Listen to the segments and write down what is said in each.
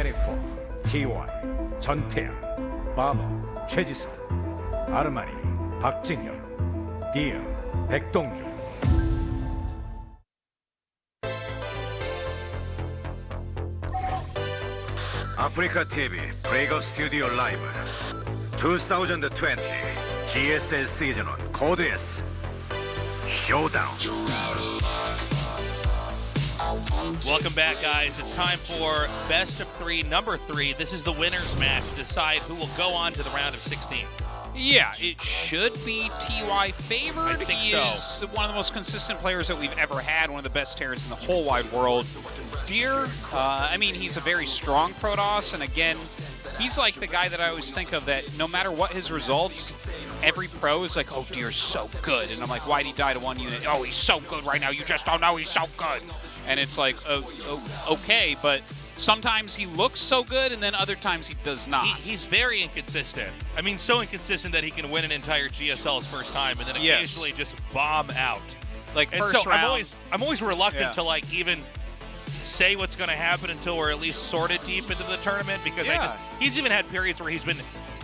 제니퍼, TY, 전태양, 바머, 최지성, 아르마니, 박진현, 디어, 백동준. 아프리카 TV 브레이크업 스튜디오 라이브 2020 GSL 시즌 1 코드 S 쇼다운. Welcome back, guys. It's time for best of three, number 3. This is the winner's match to decide who will go on to the round of 16. Yeah, it should be TY favored. I think he so. is one of the most consistent players that we've ever had, one of the best terrors in the whole wide world. Deer, I mean, he's a very strong Protoss, and again, he's like the guy that I always think of that no matter what his results, every pro is like, oh, Deer's so good. And I'm like, why'd he die to one unit? Oh, he's so good right now. You just don't know he's so good. And it's like, okay, but sometimes he looks so good, and then other times he does not. He's very inconsistent. I mean, so inconsistent that he can win an entire GSL his first time, and then occasionally just bomb out. Like And first so round, I'm always reluctant Yeah. to like even say what's going to happen until we're at least sort of deep into the tournament, because he's even had periods where he's been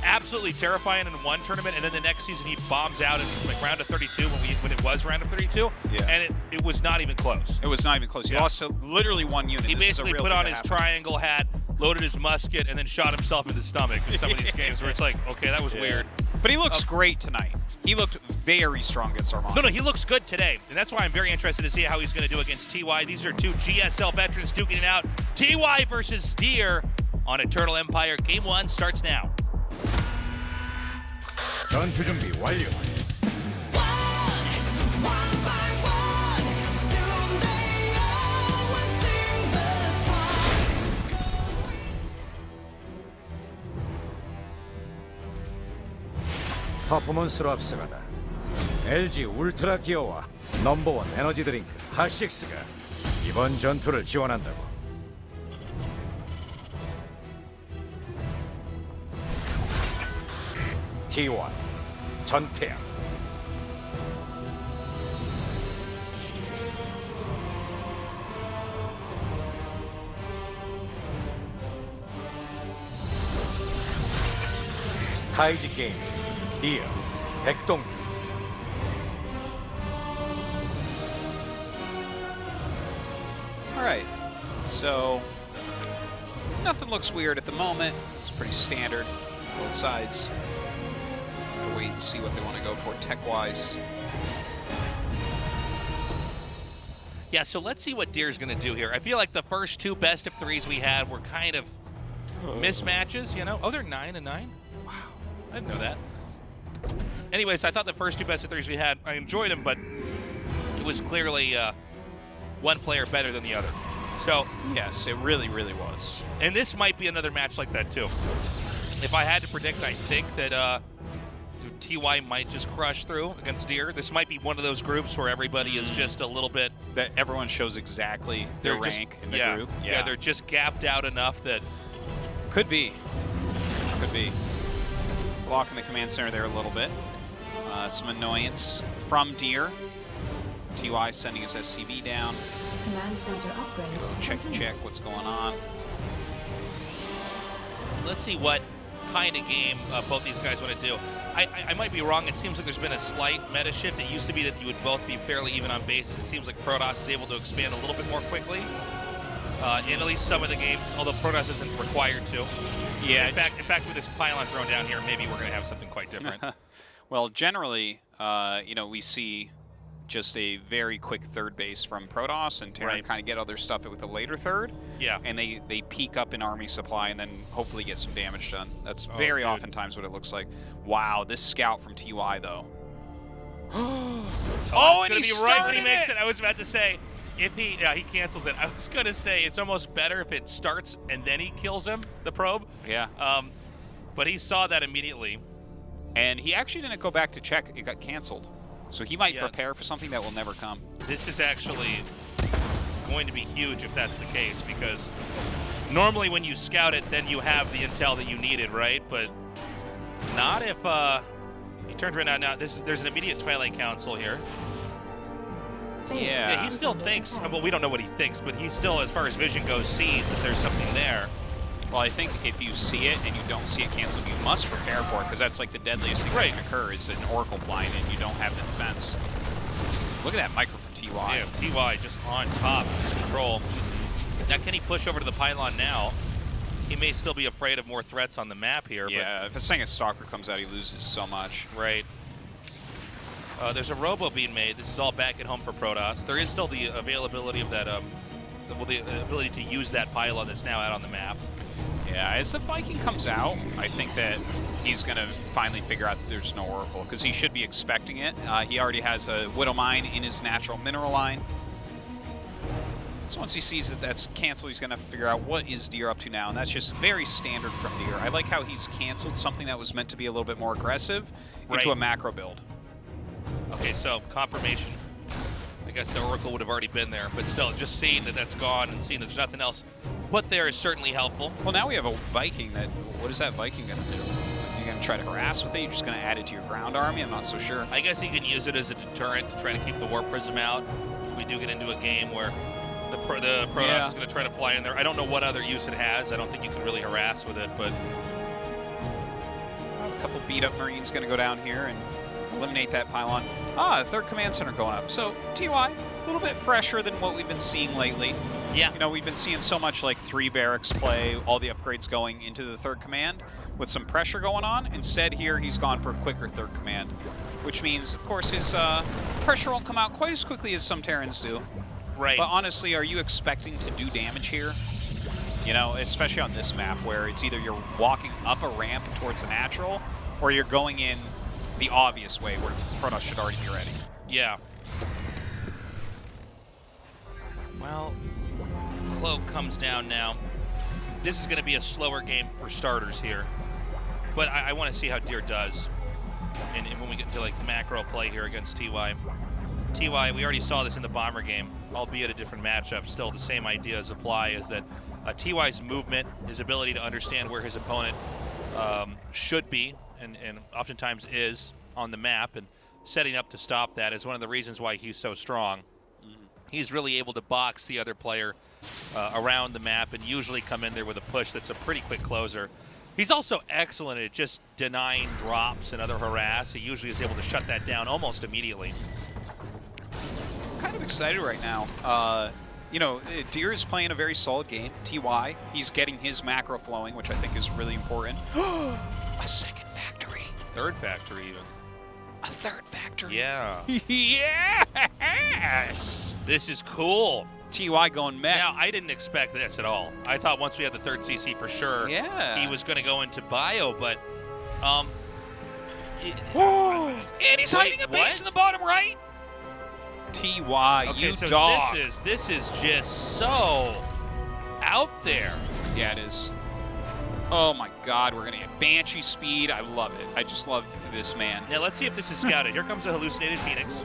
absolutely terrifying in one tournament, and then the next season he bombs out in like round of 32 when it was round of 32, and it was not even close. It was not even close. He lost to literally one unit. He This is a basically real put thing on that his happened. triangle hat, loaded his musket, and then shot himself in the stomach in some of these games where it's like, okay, that was weird. But he looks great tonight. He looked very strong against Armand. No, he looks good today, and that's why I'm very interested to see how he's going to do against TY. These are two GSL veterans duking it out. TY versus Deer on Eternal Empire. Game 1 starts now. 전투 준비 완료. 퍼포먼스로 앞서가다 LG 울트라 기어와 넘버원 에너지 드링크 핫식스가 이번 전투를 지원한다고. T1 전태양, 타이지 게이밍 디어, 백동준. All right, so nothing looks weird at the moment. It's pretty standard, both sides. We'll wait and see what they want to go for tech-wise. Yeah, so let's see what Deer's going to do here. I feel like the first two best of threes we had were kind of mismatches, you know? Oh, they're 9 and 9? Wow, I didn't know that. Anyways, I thought the first two best of threes we had, I enjoyed them, but it was clearly one player better than the other. So, Yes, it really, really was. and this might be another match like that too. If I had to predict, I think that TY might just crush through against Deer. This might be one of those groups where everybody is just a little bit... That everyone shows exactly their they're just- rank in the yeah, group. Yeah, they're just gapped out enough that... Could be. Could be. Blocking the command center there a little bit. Some annoyance from Deer. TY sending his SCV down. Command center upgrade. Check what's going on. Let's see what kind of game both these guys want to do. I might be wrong. It seems like there's been a slight meta shift. It used to be that you would both be fairly even on bases. It seems like Protoss is able to expand a little bit more quickly in at least some of the games, although Protoss isn't required to. Yeah. In fact, with this pylon thrown down here, maybe we're going to have something quite different. Well, generally, we see just a very quick third base from Protoss, and Terran kind of get other stuff with a later third. Yeah. And they peak up in army supply and then hopefully get some damage done. That's very dude. oftentimes what it looks like. Wow, this scout from TY though. Oh, and and he he's right when he started makes it! it. I was about to say, if he cancels it. I was going to say it's almost better if it starts and then he kills him, the probe. Yeah. But he saw that immediately. And he actually didn't go back to check. It got canceled. So he might Yeah. prepare for something that will never come. This is actually going to be huge if that's the case, because normally when you scout it, then you have the intel that you needed, right? But not if he turns right now. There's an immediate Twilight Council here. Yeah. He still thinks, well, we don't know what he thinks, but he still, as far as vision goes, sees that there's something there. Well, I think if you see it and you don't see it canceled, you must prepare for it, because that's like the deadliest thing that can occur is an Oracle blind and you don't have the defense. Look at that micro from TY. Yeah, TY just on top of his control. Now, can he push over to the pylon now? He may still be afraid of more threats on the map here. Yeah, if a second Stalker comes out, he loses so much. But, right. There's a robo being made. This is all back at home for Protoss. There is still the availability of that, the ability to use that pylon that's now out on the map. Yeah, as the Viking comes out, I think that he's going to finally figure out that there's no Oracle, because he should be expecting it. He already has a Widow Mine in his natural mineral line. So once he sees that that's canceled, he's going to figure out what is Deer up to now, and that's just very standard from Deer. I like how he's canceled something that was meant to be a little bit more aggressive into a macro build. Okay, so confirmation. I guess the Oracle would have already been there, but still, just seeing that that's gone and seeing that there's nothing else but there is certainly helpful. Well, now we have a Viking that, what is that Viking going to do? Are you going to try to harass with it? You're just going to add it to your ground army? I'm not so sure. I guess he can use it as a deterrent to try to keep the Warp Prism out. If we do get into a game where the Protoss is going to try to fly in there. I don't know what other use it has. I don't think you can really harass with it, but... A couple beat-up Marines going to go down here and eliminate that pylon. Ah, the third command center going up. So, TY, a little bit fresher than what we've been seeing lately. Yeah. You know, we've been seeing so much like 3 barracks play, all the upgrades going into the third command with some pressure going on. Instead, here, he's gone for a quicker third command, which means, of course, his pressure won't come out quite as quickly as some Terrans do. Right. But honestly, are you expecting to do damage here? You know, especially on this map where it's either you're walking up a ramp towards the natural or you're going in the obvious way where Protoss should already be ready. Yeah. Well, Cloak comes down now. This is going to be a slower game for starters here. But I want to see how Deer does. And when we get to like macro play here against TY. TY, we already saw this in the Bomber game, albeit a different matchup. Still the same ideas apply, is that TY's movement, his ability to understand where his opponent should be, and oftentimes is on the map, and setting up to stop that is one of the reasons why he's so strong. He's really able to box the other player around the map and usually come in there with a push that's a pretty quick closer. He's also excellent at just denying drops and other harass. He usually is able to shut that down almost immediately. I'm kind of excited right now. You know, Deer is playing a very solid game. TY, he's getting his macro flowing, which I think is really important. A second factory. Third factory even. A third factory. Yeah. Yes! This is cool. TY going mech. Now, I didn't expect this at all. I thought once we had the third CC for sure, he was going to go into bio, but... and he's hiding a base in the bottom right. TY, okay, you so dog. This is just so out there. Yeah, it is. Oh my God, we're gonna get Banshee speed. I love it. I just love this man. Now let's see if this is scouted. Here comes a hallucinated Phoenix.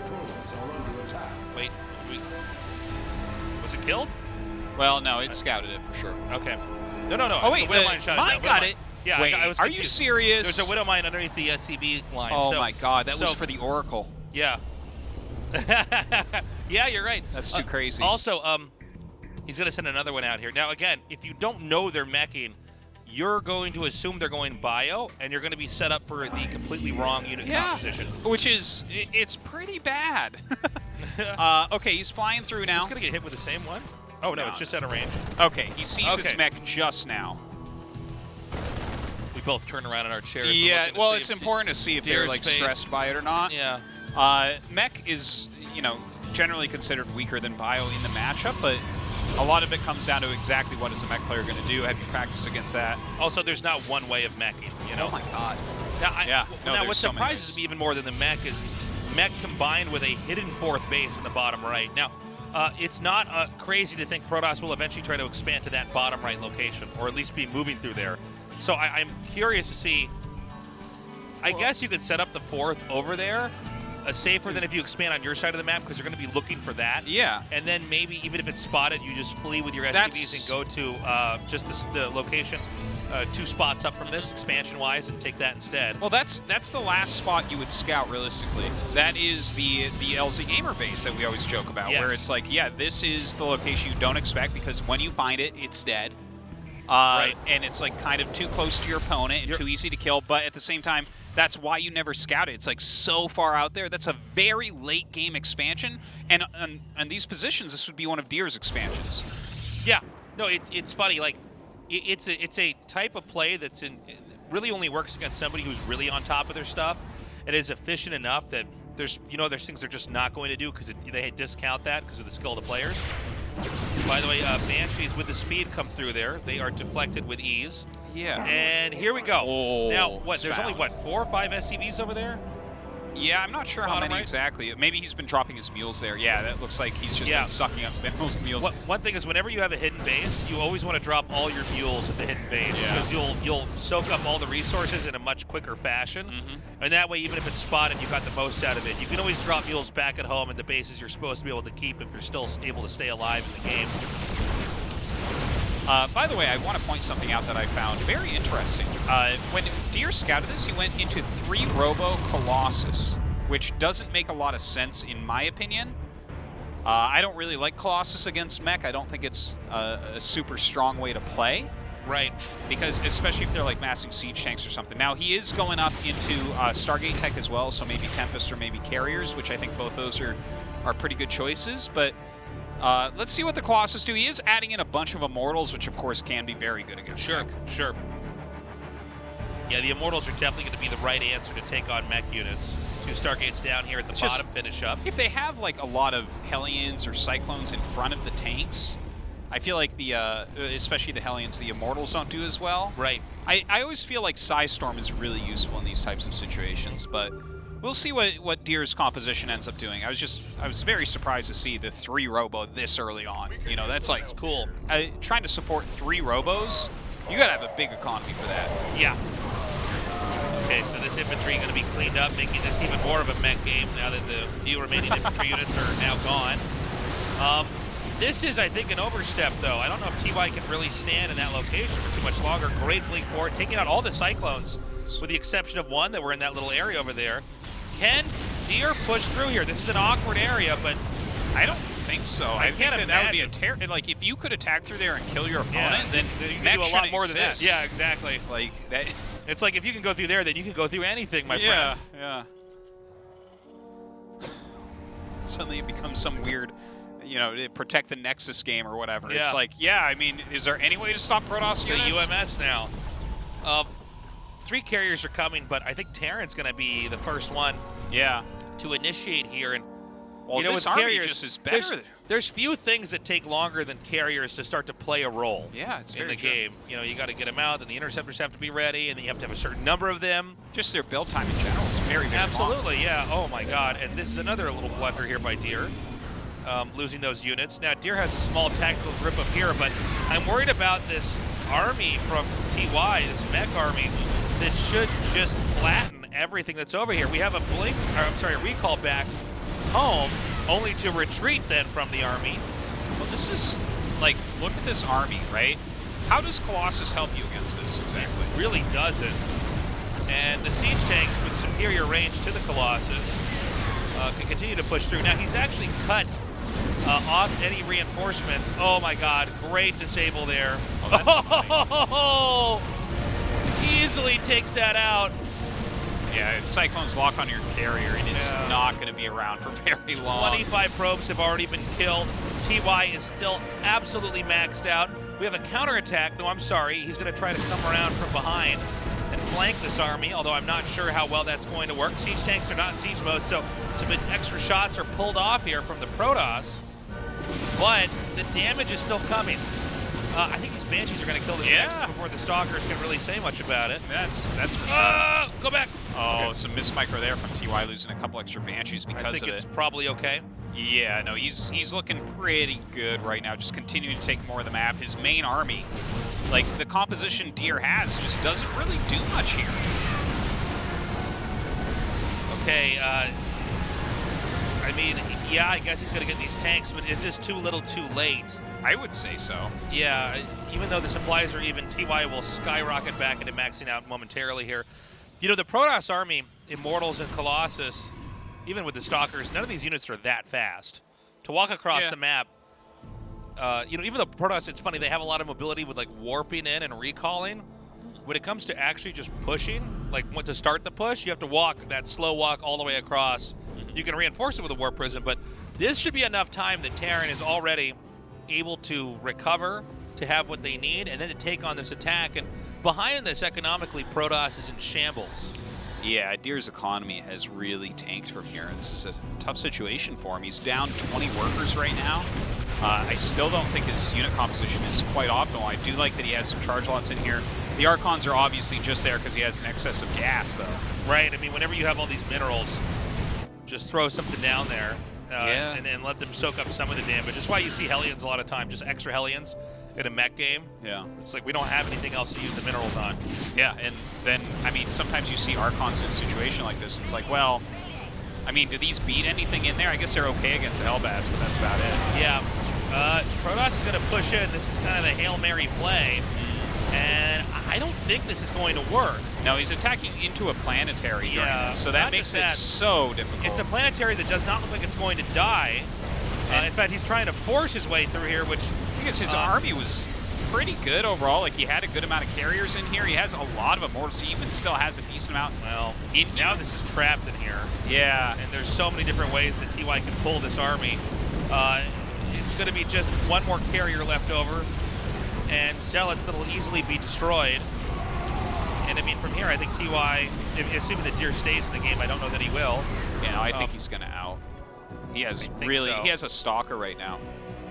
Wait, was it killed? Well, no, it scouted it for sure. Okay. No. Oh wait, the Widowmine shot mine got it. Yeah, wait, I was are you confused. serious? There's a Widowmine underneath the SCB line. Oh my God, that was so- for the Oracle. Yeah. Yeah, you're right. That's too crazy. Also, he's going to send another one out here. Now, again, if you don't know they're meching, you're going to assume they're going bio, and you're going to be set up for the completely wrong unit composition. Which is, it's pretty bad. Okay, he's flying through now. Is going to get hit with the same one? Oh, no, it's just out of range. Okay, he sees its Okay. mech just now. We both turn around in our chairs. Yeah, well, it's important to see if they're Deer's like face. stressed by it or not. Yeah. Mech is, you know, generally considered weaker than bio in the matchup, but a lot of it comes down to exactly what is the mech player going to do. Have you practiced against that? Also, there's not one way of meching, you know? Oh my God. Now, No, now there's what so many surprises ways. me even more than the mech is mech combined with a hidden fourth base in the bottom right. Now, it's not crazy to think Protoss will eventually try to expand to that bottom right location, or at least be moving through there. So I'm curious to see. I guess you could set up the fourth over there, safer than if you expand on your side of the map, because you're going to be looking for that. Yeah. And then maybe even if it's spotted, you just flee with your SCVs and go to just the location 2 spots up from this, expansion-wise, and take that instead. Well, that's the last spot you would scout realistically. That is the LZ Gamer base that we always joke about, Yes. where it's like, yeah, this is the location you don't expect because when you find it, it's dead. and it's like kind of too close to your opponent and too easy to kill. But at the same time, that's why you never scout it. It's like so far out there. That's a very late game expansion, and on these positions, this would be one of Deer's expansions. Yeah, no, it's funny. Like, it's a type of play that's really only works against somebody who's really on top of their stuff. It is efficient enough that there's things they're just not going to do because they discount that because of the skill of the players. By the way, Banshees with the speed come through there. They are deflected with ease. Yeah. And here we go. Oh, now, what? There's foul. only, 4 or 5 SCVs over there? Yeah, I'm not sure how Bottom many right? exactly. Maybe he's been dropping his mules there. Yeah, that looks like he's just been sucking up most mules. One thing is, whenever you have a hidden base, you always want to drop all your mules at the hidden base because you'll soak up all the resources in a much quicker fashion, and that way, even if it's spotted, you got the most out of it. You can always drop mules back at home at the bases you're supposed to be able to keep if you're still able to stay alive in the game. By the way, I want to point something out that I found very interesting. When Deer scouted this, he went into 3 Robo Colossus, which doesn't make a lot of sense in my opinion. I don't really like Colossus against mech. I don't think it's a super strong way to play. Right. Because especially if they're like massing siege tanks or something. Now he is going up into Stargate Tech as well, so maybe Tempest or maybe Carriers, which I think both those are pretty good choices. But let's see what the Colossus do. He is adding in a bunch of Immortals, which of course can be very good against mech. Sure. Yeah, the Immortals are definitely going to be the right answer to take on mech units. 2 Stargates down here at the bottom, finish up. If they have like a lot of Hellions or Cyclones in front of the tanks, I feel like the, especially the Hellions, the Immortals don't do as well. Right. I always feel like Psystorm is really useful in these types of situations, but we'll see what Deer's composition ends up doing. I was very surprised to see the 3 Robo this early on. You know, that's like cool. Trying to support 3 Robos, you gotta have a big economy for that. Yeah. Okay, so this infantry going to be cleaned up, making this even more of a mech game now that the few remaining infantry units are now gone. This is, I think, an overstep, though. I don't know if TY can really stand in that location for too much longer. Great fleet forward, taking out all the Cyclones, with the exception of one that were in that little area over there. Can Deer push through here? This is an awkward area, but I don't think so. I think can't that would be a like if you could attack through there and kill your opponent, then you can mech do a lot shouldn't more than exist. this. Yeah, exactly. Like that. It's like if you can go through there, then you can go through anything, my friend. Yeah. Suddenly it becomes some weird, protect the Nexus game or whatever. Yeah. It's like, yeah, I mean, is there any way to stop Protoss It's a units? UMS now. 3 carriers are coming, but I think Terran's going to be the first one to initiate here. And well, this with army carriers, just is better. There's few things that take longer than carriers to start to play a role. Yeah, it's in very the true. game. You got to get them out, and the interceptors have to be ready, and then you have to have a certain number of them. Just their build time in general is very, very long. Absolutely, yeah. Oh my God! And this is another little blunder here by Deer, losing those units. Now Deer has a small tactical grip up here, but I'm worried about this army from TY, this mech army, that should just flatten everything that's over here. We have a recall back home, only to retreat then from the army. Well, this is, like, look at this army, right? How does Colossus help you against this exactly? It really doesn't. And the siege tanks with superior range to the Colossus can continue to push through. Now he's actually cut off any reinforcements. Oh my God, great disable there. Oh, Easily takes that out. Yeah, Cyclones lock on your carrier and it's not going to be around for very long. 25 probes have already been killed. TY is still absolutely maxed out. We have a counterattack. No, I'm sorry. He's going to try to come around from behind and flank this army, although I'm not sure how well that's going to work. Siege tanks are not in siege mode, so some extra shots are pulled off here from the Protoss, but the damage is still coming. I think these Banshees are going to kill this Nexus before the Stalkers can really say much about it. That's for sure. Go back. Oh, okay. Some mismicro there from TY, losing a couple extra Banshees because of it. I think it's probably okay. Yeah, no, he's looking pretty good right now, just continuing to take more of the map. His main army, like the composition Deer has, just doesn't really do much here. Okay, I mean, yeah, I guess he's going to get these tanks, but is this too little too late? I would say so. Yeah, even though the supplies are even, TY will skyrocket back into maxing out momentarily here. The Protoss army, Immortals and Colossus, even with the Stalkers, none of these units are that fast. To walk across the map, you know, even though Protoss, it's funny, they have a lot of mobility with like warping in and recalling. When it comes to actually just pushing, like when to start the push, you have to walk that slow walk all the way across. You can reinforce it with a Warp Prism, but this should be enough time that Terran is already able to recover, to have what they need, and then to take on this attack. And behind this, economically, Protoss is in shambles. Yeah, Deer's economy has really tanked from here. This is a tough situation for him. He's down 20 workers right now. I still don't think his unit composition is quite optimal. I do like that he has some charge lots in here. The Archons are obviously just there because he has an excess of gas, though. Right, I mean, whenever you have all these minerals, just throw something down there Yeah. and let them soak up some of the damage. That's why you see Hellions a lot of time, just extra Hellions in a mech game. Yeah. It's like we don't have anything else to use the minerals on. Yeah, and then, I mean, sometimes you see Archons in a situation like this. It's like, well, I mean, do these beat anything in there? I guess they're okay against the Hellbats, but that's about it. Yeah, Protoss is going to push in. This is kind of the Hail Mary play, and I don't think this is going to work. No, he's attacking into a planetary during Yeah, this, so that not makes just it that. so difficult. It's a planetary that does not look like it's going to die. In fact, he's trying to force his way through here, which Because his army was pretty good overall. Like, he had a good amount of carriers in here. He has a lot of Immortals. He even still has a decent amount. well, now this is trapped in here. Yeah. And there's so many different ways that TY can pull this army. It's going to be just one more carrier left over, and Zealots that'll easily be destroyed. And I mean, from here, I think TY, assuming that Deer stays in the game, I don't know that he will. Yeah, no, I think he's going to out. He has so. he has a Stalker right now.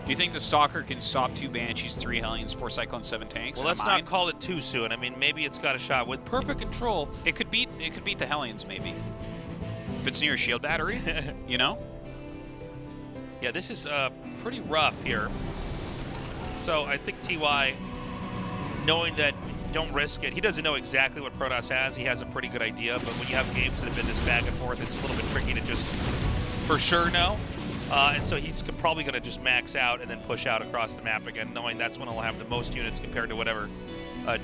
Do you think the Stalker can stop 2 Banshees, 3 Hellions, 4 Cyclone, 7 tanks? Well, let's not call it too soon. I mean, maybe it's got a shot with perfect control. It could beat the Hellions, maybe. If it's near a shield battery, you know? Yeah, this is pretty rough here. So I think TY, knowing that don't risk it, he doesn't know exactly what Protoss has. He has a pretty good idea, but when you have games that have been this back and forth, it's a little bit tricky to just for sure know. And so he's probably going to just max out and then push out across the map again, knowing that's when he'll have the most units compared to whatever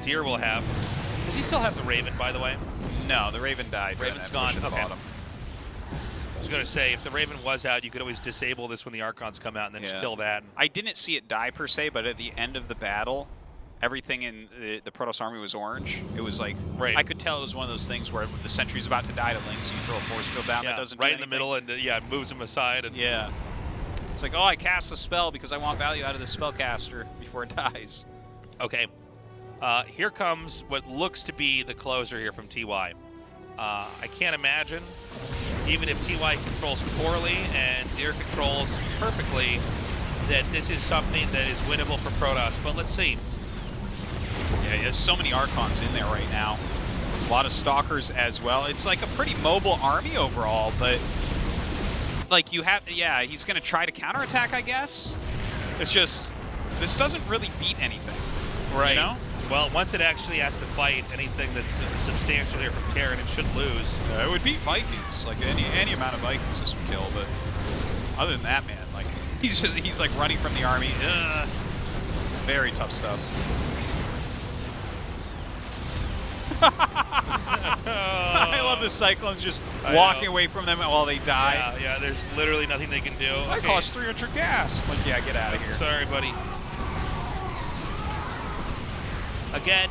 Deer will have. Does he still have the Raven, by the way? No, the Raven died. Raven's gone. Okay. I was going to say, if the Raven was out, you could always disable this when the Archons come out and then just kill that. I didn't see it die per se, but at the end of the battle, everything in the Protoss army was orange. It was like, right. I could tell it was one of those things where the sentry's about to die to Link, so you throw a force field down that doesn't do right in anything. the middle, and yeah, it moves him aside. And Yeah. It's like, oh, I cast a spell because I want value out of the spellcaster before it dies. Okay. Here comes what looks to be the closer here from TY. I can't imagine, even if TY controls poorly and Deer controls perfectly, that this is something that is winnable for Protoss. But let's see. Yeah, there's so many Archons in there right now. A lot of Stalkers as well. It's like a pretty mobile army overall, but like you have, yeah, he's going to try to counterattack, I guess. It's just, this doesn't really beat anything. Right. You know? Well, once it actually has to fight anything that's substantial here from Terran, it should lose. It would beat Vikings. Like any amount of Vikings this would kill, but other than that, man, like he's like running from the army. Very tough stuff. I love the Cyclones just walking away from them while they die. Yeah, there's literally nothing they can do. That costs 300 gas. Like, yeah, get out of here. Sorry, buddy. Again,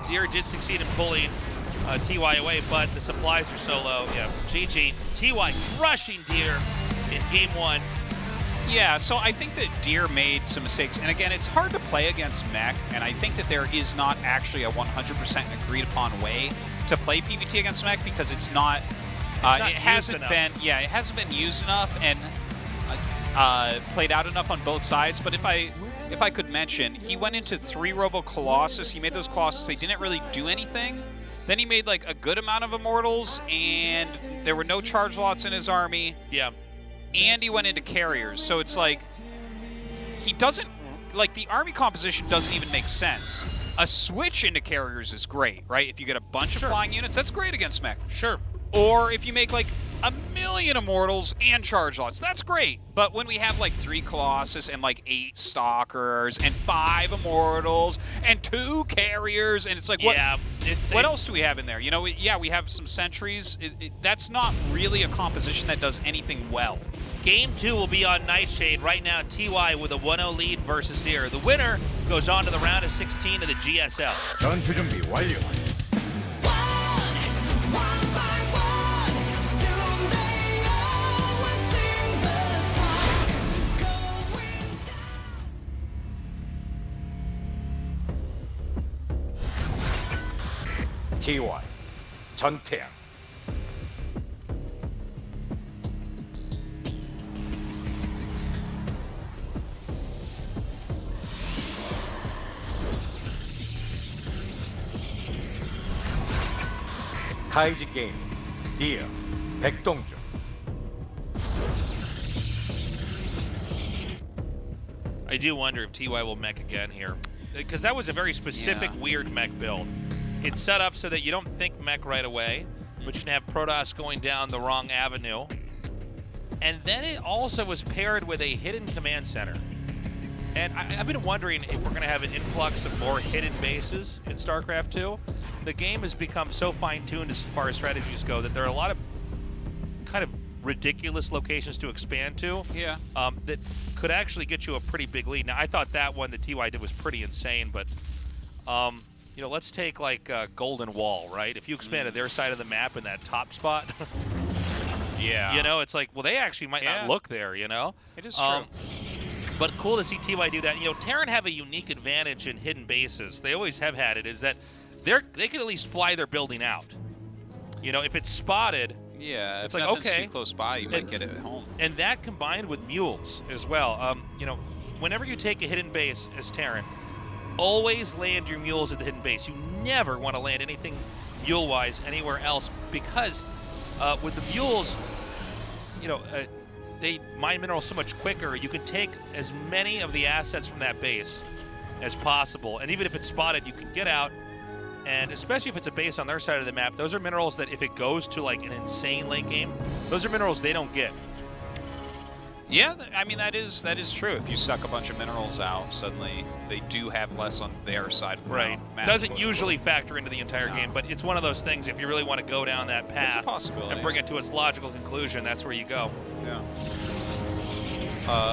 Deer did succeed in pulling TY away, but the supplies are so low. Yeah, GG. TY crushing Deer in game 1. Yeah, so I think that Deer made some mistakes. And again, it's hard to play against mech, and I think that there is not actually a 100% agreed upon way to play PvT against mech because it's not, it hasn't been used enough and played out enough on both sides. But if I could mention, he went into 3 Robo Colossus. He made those Colossus. They didn't really do anything. Then he made like a good amount of Immortals, and there were no charge lots in his army. Yeah. And he went into carriers. So it's like, he doesn't, like the army composition doesn't even make sense. A switch into carriers is great, right? If you get a bunch of flying units, that's great against mech. Sure. Or if you make like 1,000,000 immortals and charge lots. That's great. But when we have like 3 Colossus and like 8 Stalkers and 5 immortals and 2 carriers, and it's like, what, Yeah, what else do we have in there? You know, yeah, we have some sentries. That's not really a composition that does anything well. Game 2 will be on Nightshade. Right now, TY with a 1-0 lead versus Deer. The winner goes on to the round of 16 of the GSL. 전투 준비 완료. TY 전태양. 카이지 게임 디어 백동준. I do wonder if TY will mech again here. Because that was a very specific, Yeah. weird mech build. It's set up so that you don't think mech right away, but you can have Protoss going down the wrong avenue. And then it also was paired with a hidden command center. And I've been wondering if we're going to have an influx of more hidden bases in StarCraft 2. The game has become so fine-tuned as far as strategies go that there are a lot of kind of ridiculous locations to expand to. Yeah. That could actually get you a pretty big lead. Now, I thought that one that TY did was pretty insane, but you know, let's take like Golden Wall, right? If you expanded their side of the map in that top spot, Yeah. you know, it's like, well, they actually might Yeah. not look there, you know? It is true. But cool to see TY do that. You know, Terran have a unique advantage in hidden bases. They always have had it, is that they can at least fly their building out. You know, if it's spotted, Yeah, It's if like, nothing's okay. too close by, you might And- get it at home. and that combined with mules as well. You know, whenever you take a hidden base as Terran, always land your mules at the hidden base. You never want to land anything mule-wise anywhere else because with the mules, you know, they mine minerals so much quicker. You can take as many of the assets from that base as possible, and even if it's spotted, you can get out. And especially if it's a base on their side of the map, those are minerals that if it goes to like an insane late game, those are minerals they don't get. Yeah, I mean, that is true. If you suck a bunch of minerals out, suddenly they do have less on their side of the Right. map. Doesn't usually factor into the entire game, but it's one of those things, if you really want to go down that path It's a possibility. and bring it to its logical conclusion, that's where you go. Yeah.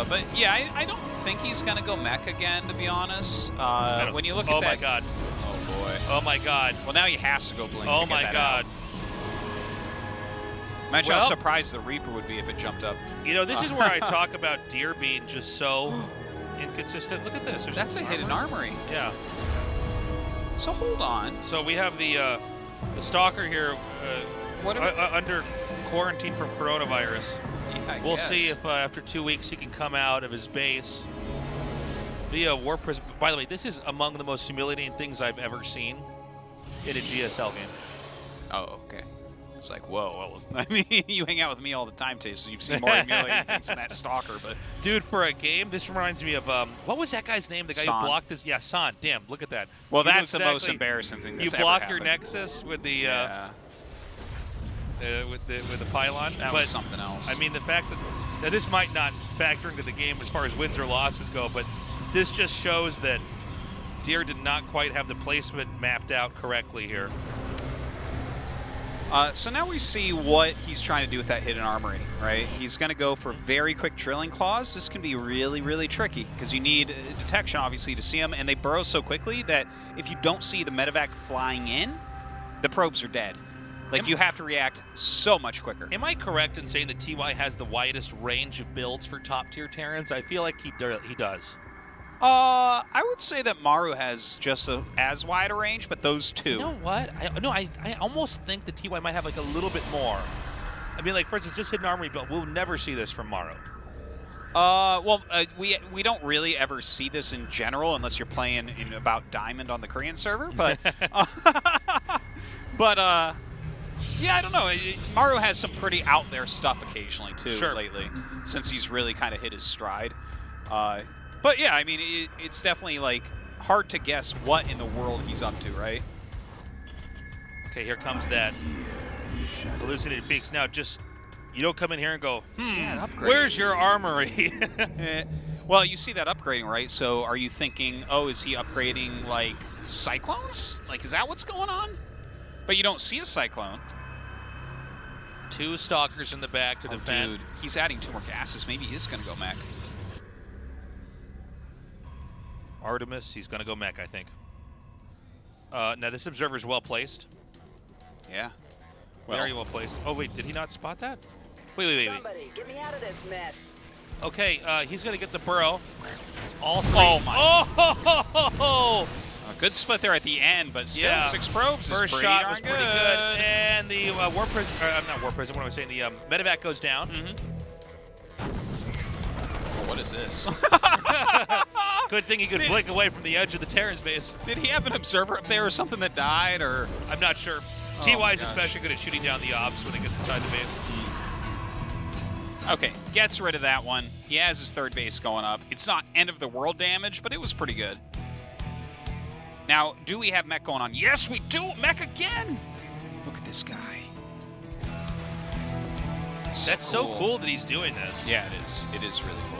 But yeah, I don't think he's gonna go mech again, to be honest. I don't- When you look oh at that, my god. oh boy. Oh my god. Well, now he has to go blink. Oh to get my that god. out. Imagine Well- how surprised the Reaper would be if it jumped up. You know, this is where I talk about Deer being just so inconsistent. Look at this. There's That's a some hidden armor. armory. Yeah. So hold on. So we have the Stalker here What are- under quarantine from coronavirus. Yeah, I We'll guess. see if after 2 weeks he can come out of his base via Warp Prism. By the way, this is among the most humiliating things I've ever seen in a GSL game. Oh, okay. It's like, whoa. Well, I mean, you hang out with me all the time, Tay, so you've seen more humiliating things than that Stalker, but... Dude, for a game, this reminds me of, what was that guy's name? The guy San. who blocked his... Yeah, San. Damn, look at that. Well, You know that's the most exactly- embarrassing thing You that's ever block your happened. Nexus with the, Yeah, with the pylon. that but, was something else. I mean, the fact that... Now, this might not factor into the game as far as wins or losses go, but this just shows that Deer did not quite have the placement mapped out correctly here. So now we see what he's trying to do with that hidden armory, right? He's going to go for very quick drilling claws. This can be really, really tricky because you need detection, obviously, to see them, and they burrow so quickly that if you don't see the medevac flying in, the probes are dead. Like, you have to react so much quicker. Am I correct in saying that TY has the widest range of builds for top-tier Terrans? I feel like he does. I would say that Maru has just as wide a range, but those two. You know what? I almost think the TY might have like a little bit more. I mean, like, for instance, this hidden armory build, we'll never see this from Maru. We don't really ever see this in general unless you're playing in about Diamond on the Korean server, but yeah, I don't know. Maru has some pretty out there stuff occasionally too lately, since he's really kind of hit his stride. But yeah, I mean, it's definitely like hard to guess what in the world he's up to, right? Okay, here comes that hallucinated peaks. Now, just You don't come in here and go, See that upgrade. where's your armory? Well, you see that upgrading, right? So are you thinking, oh, is he upgrading, like, Cyclones? Like, is that what's going on? But you don't see a Cyclone. 2 Stalkers in the back to Oh, defend. dude, he's adding 2 more gases. Maybe he is going to go mech. Artemis, he's going to go mech, I think. Now, this Observer's well placed. Yeah. Very well placed. Oh, wait, did he not spot that? Wait. Somebody, get me out of this mess. Okay, he's going to get the burrow. All 3. Oh, my. Oh! A good split there at the end, but still, Yeah. 6 probes First is pretty shot darn was pretty good. And the War Prison, not War Prison, what am I saying? The Medevac goes down. Oh, what is this? Good thing he could blink away from the edge of the Terran's base. Did he have an observer up there or something that died, or? I'm not sure. Oh, TY is gosh. especially good at shooting down the ops when he gets inside the base. Okay, gets rid of that one. He has his 3rd base going up. It's not end of the world damage, but it was pretty good. Now, do we have mech going on? Yes, we do! Mech again! Look at this guy. That's so cool that he's doing this. Yeah, it is. It is really cool.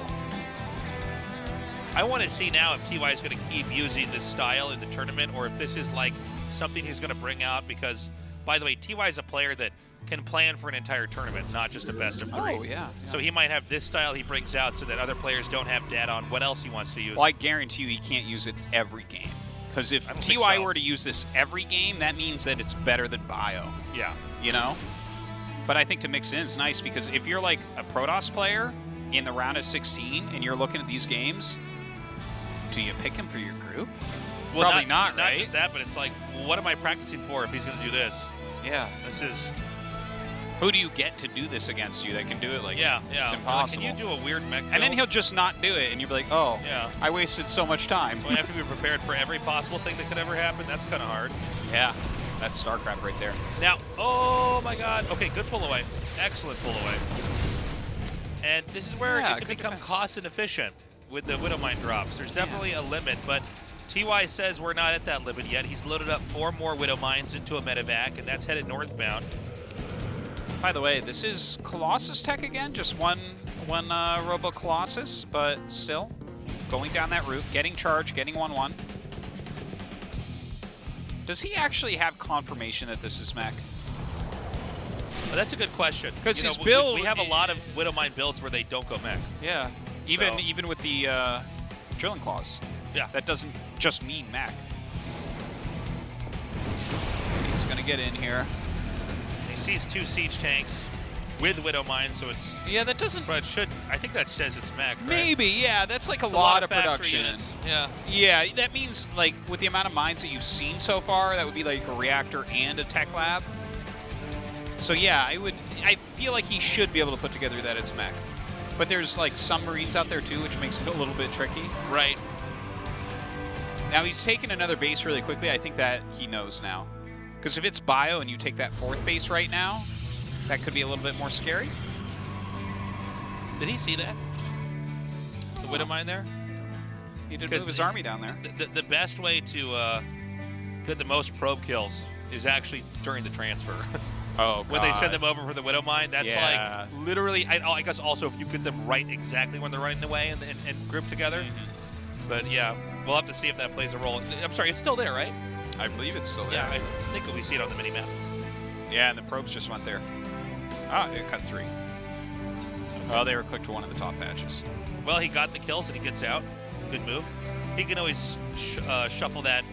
I want to see now if TY is going to keep using this style in the tournament or if this is like something he's going to bring out because, by the way, TY is a player that can plan for an entire tournament, not just a best of 3. Oh, yeah. So he might have this style he brings out so that other players don't have data on what else he wants to use. Well, I guarantee you he can't use it every game. Because if I don't TY think so. were to use this every game, that means that it's better than Bio, Yeah. you know? But I think to mix in is nice because if you're like a Protoss player in the round of 16 and you're looking at these games, do you pick him for your group? Well, Probably not, Not right? just that, but it's like, what am I practicing for if he's going to do this? Yeah. This is, Who do you get to do this against you that can do it like yeah. it's Like, impossible? can you do a weird mech And then kill? he'll just not do it and you'll be like, oh, Yeah. I wasted so much time. So I have to be prepared for every possible thing that could ever happen. That's kind of hard. Yeah, that's StarCraft right there. Now, oh my God. Okay, good pull away. Excellent pull away. And this is where Yeah, it can good become defense. cost inefficient with the Widowmine drops. There's definitely a limit, but TY says we're not at that limit yet. He's loaded up 4 more Widowmines into a medevac, and that's headed northbound. By the way, this is Colossus tech again, just one Robo Colossus, but still going down that route, getting charged, getting 1-1. Does he actually have confirmation that this is mech? But that's a good question. 'Cause You know, his build- we have a lot of Widowmine builds where they don't go mech. Yeah. Even with the drilling claws. Yeah. That doesn't just mean mech. He's gonna get in here. He sees 2 siege tanks with Widowmine, so it's. Yeah, that doesn't. But it should. I think that says it's mech. Right? Maybe, yeah. That's like It's a lot of factory production. units. Yeah. Yeah, that means like with the amount of mines that you've seen so far, that would be like a reactor and a tech lab. So yeah, I feel like he should be able to put together that it's mech. But there's like some Marines out there too, which makes it a little bit tricky. Right. Now he's taken another base really quickly. I think that he knows now. Because if it's bio and you take that 4th base right now, that could be a little bit more scary. Did he see that? The Widowmine there? He did 'Cause move his the- army down there. The best way to get the most probe kills is actually during the transfer. Oh, When they send them over for the Widowmine, that's Yeah. like literally, I guess also if you get them right exactly when they're running away and grouped together. But yeah, we'll have to see if that plays a role. I'm sorry, it's still there, right? I believe it's still there. Yeah, I think we see it on the mini map. Yeah, and the probes just went there. Ah, it cut 3. Well, they were clicked to one of the top patches. Well, he got the kills and he gets out. Good move. He can always shuffle that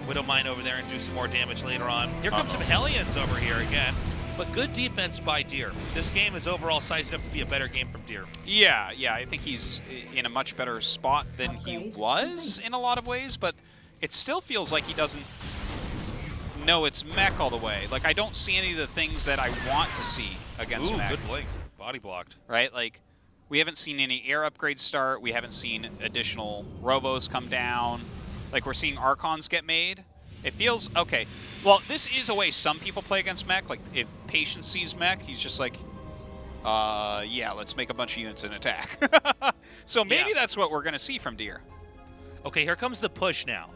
Widowmine over there and do some more damage later on. Here comes some Hellions over here again. But good defense by Deer. This game is overall sized up to be a better game from Deer. Yeah, I think he's in a much better spot than he was in a lot of ways, but it still feels like he doesn't know it's mech all the way. Like, I don't see any of the things that I want to see against Ooh, mech. good blink. Body blocked. Right? Like, we haven't seen any air upgrades start. We haven't seen additional robos come down. Like, we're seeing Archons get made. It feels, okay. Well, this is a way some people play against mech. Like, if Patience sees mech, he's just like, yeah, let's make a bunch of units and attack. So maybe Yeah. that's what we're going to see from Deer. Okay, here comes the push now.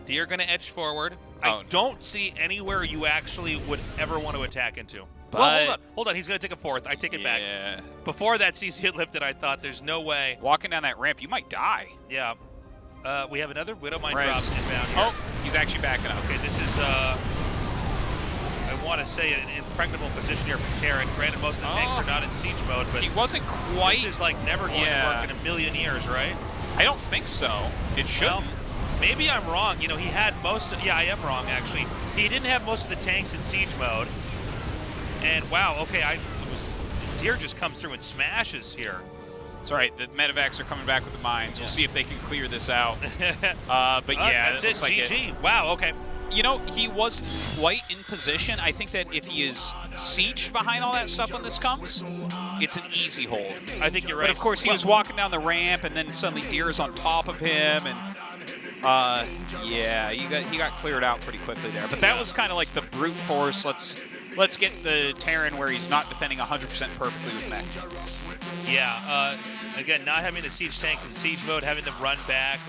Deer going to edge forward. Oh, I no. don't see anywhere you actually would ever want to attack into. But hold on. He's going to take a fourth. I take it back. yeah, Before that CC had lifted, I thought there's no way. walking down that ramp, you might die. Yeah. We have another Widowmine drop Rez. inbound here. Oh, he's actually backing up. Okay, this is, I want to say, an impregnable position here for Terran. Granted, most of the tanks are not in siege mode, but He wasn't quite. this is like never going to work in a million years, right? I don't think so. It shouldn't. Well, maybe I'm wrong. You know, he had most of, yeah, I am wrong, actually. He didn't have most of the tanks in siege mode. And wow, okay, Deer just comes through and smashes here. It's all right. The medevacs are coming back with the mines. We'll see if they can clear this out. But yeah, that's it looks like GG. Wow, okay. You know, he wasn't quite in position. I think that if he is sieged behind all that stuff when this comes, it's an easy hold. I think you're right. But of course, he was walking down the ramp, and then suddenly Deer is on top of him, and yeah, he got cleared out pretty quickly there. But that was kind of like the brute force. Let's get the Terran where he's not defending 100% perfectly with mech. Yeah, again, not having the siege tanks in siege mode, having them run back,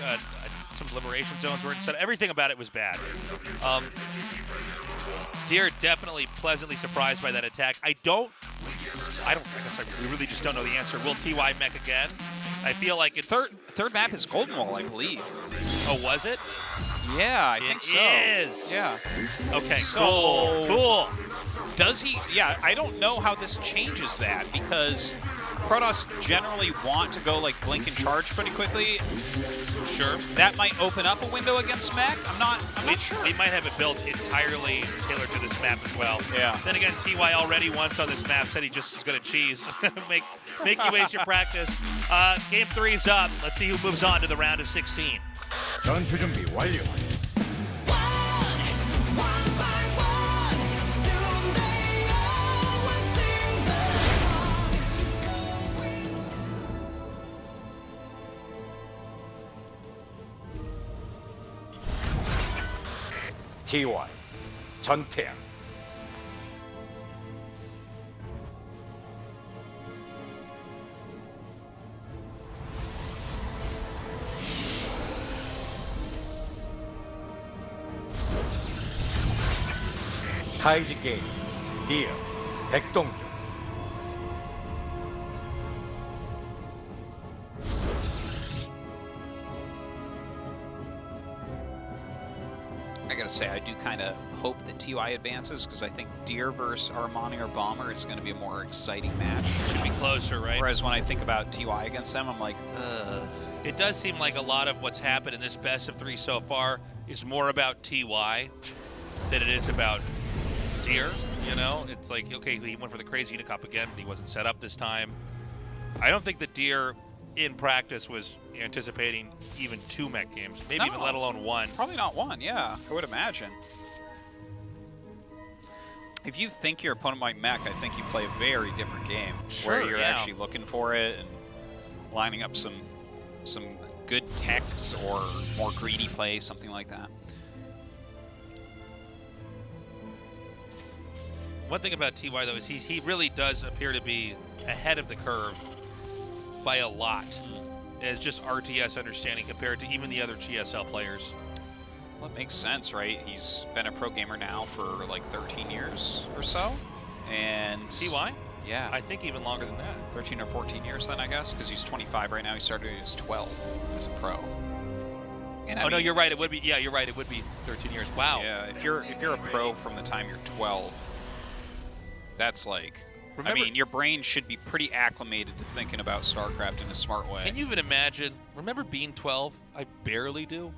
some liberation zones were instead. Everything about it was bad. Deer definitely pleasantly surprised by that attack. I guess we really just don't know the answer. Will TY mech again? I feel like it's... Third map is Golden Wall, I believe. Oh, was it? Yeah, I think so. It is. Yeah. Okay, So- cool. Does he? Yeah, I don't know how this changes that, because Protoss generally want to go like blink and charge pretty quickly. Sure. That might open up a window against mech. I'm not sure. We might have it built entirely tailored to this map as well. Yeah. Then again, TY already once on this map said he just is going to cheese. make you waste your practice. Game 3's up. Let's see who moves on to the round of 16. 전투 준비 완료. TY 전태양. 타이지 게임 디어 백동준. I gotta say, I do kind of hope that TY advances, because I think Deer versus Armani or Bomber is going to be a more exciting match. Should be closer, right? Whereas when I think about TY against them, I'm like, It does seem like a lot of what's happened in this best of 3 so far is more about TY than it is about Deer. You know, it's like, okay, he went for the crazy Unicop again, but he wasn't set up this time. I don't think the Deer in practice was anticipating even 2 mech games, maybe No. even let alone 1. probably not one, yeah, I would imagine. If you think your opponent might mech, I think you play a very different game, where Sure, you're yeah. actually looking for it and lining up some good techs or more greedy play, something like that. One thing about TY, though, is he really does appear to be ahead of the curve by a lot. It's just RTS understanding compared to even the other GSL players. Well, it makes sense, right? He's been a pro gamer now for like 13 years or so. And TY? yeah, I think even longer than that. 13 or 14 years then, I guess, because he's 25 right now. He started when he was 12 as a pro. And Oh, no, you're right. It would be, yeah, you're right. It would be 13 years. Wow. Yeah, if you're a pro from the time you're 12, that's like, Remember- I mean, your brain should be pretty acclimated to thinking about StarCraft in a smart way. Can you even imagine? Remember being 12? I barely do.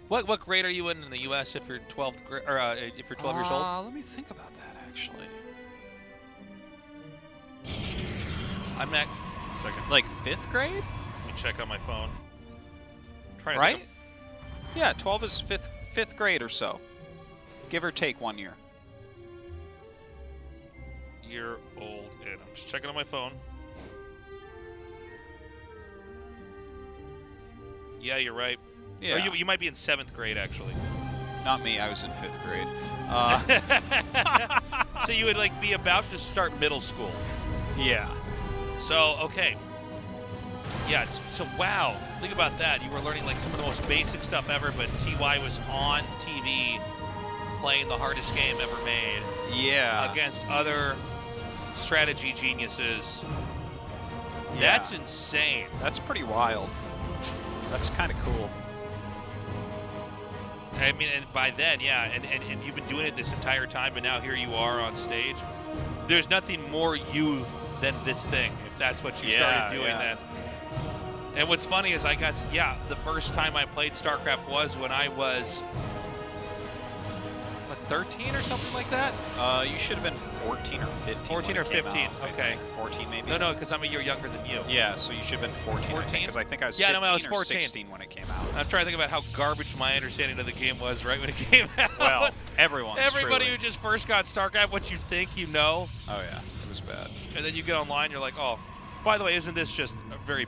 What grade are you in the U.S. if you're 12th or if you're 12 years old? Let me think about that actually. I'm at second. Like 5th grade, Let me check on my phone. Trying to right? think Yeah, 12 is 5th grade or so, give or take 1 year. of year old, and I'm just checking on my phone. Yeah, you're right. Yeah, Or you might be in 7th grade actually. not me. I was in 5th grade. So you would like be about to start middle school. Yeah. So, okay. Yeah, so wow, think about that. You were learning like some of the most basic stuff ever, but TY was on TV playing the hardest game ever made Yeah. against other strategy geniuses. Yeah. That's insane. That's pretty wild. That's kind of cool. I mean, and by then, yeah, and you've been doing it this entire time, but now here you are on stage. There's nothing more you than this thing, if that's what you started doing then. And what's funny is, I guess, yeah, the first time I played StarCraft was when I was, what, 13 or something like that? You should have been 14 or 15. 14 or 15, okay. 14 maybe? No, because I'm a year younger than you. Yeah, so you should have been 14. 14? Because I think I was 15 15 I was or 14. 16 when it came out. I'm trying to think about how garbage my understanding of the game was right when it came out. Well, everybody Everybody who just first got StarCraft, what you think you know, Oh yeah, it was bad. and then you get online, you're like, oh, by the way, isn't this just very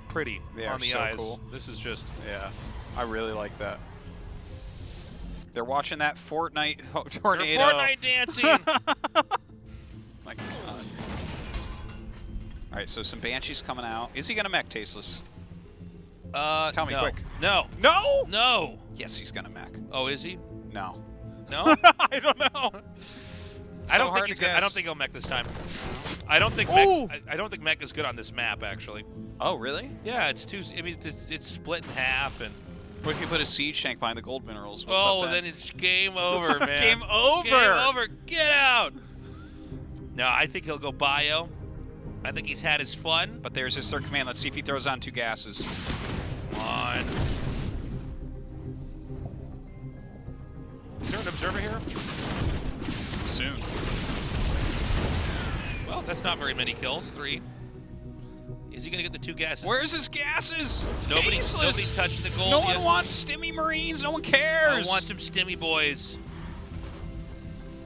pretty They on are the so eyes? cool. This is just. Yeah, I really like that. They're watching that Fortnite tornado. They're Fortnite dancing. My God. All right, so some Banshees coming out. Is he gonna mech, Tasteless? Tell me no. quick. No. No. No. Yes, he's gonna mech. Oh, is he? No. No. I don't know. I don't So think hard he's to gonna, I don't guess. think he'll mech this time. I don't think Ooh! mech, I don't think mech is good on this map actually. Oh, really? Yeah, it's too. I mean, it's split in half, and What if you put a siege tank behind the gold minerals? What's oh, up then it's game over, man. Game over. Game over. Get out. No, I think he'll go bio. I think he's had his fun. But there's his third command. Let's see if he throws on 2 gases. Come on. Is there an observer here? Soon. Well, that's not very many kills. 3. Is he gonna get the 2 gases? Where's his gases? Nobody Tasteless. touched the gold No yet. one wants Stimmy Marines. No one I cares. want some stimmy boys.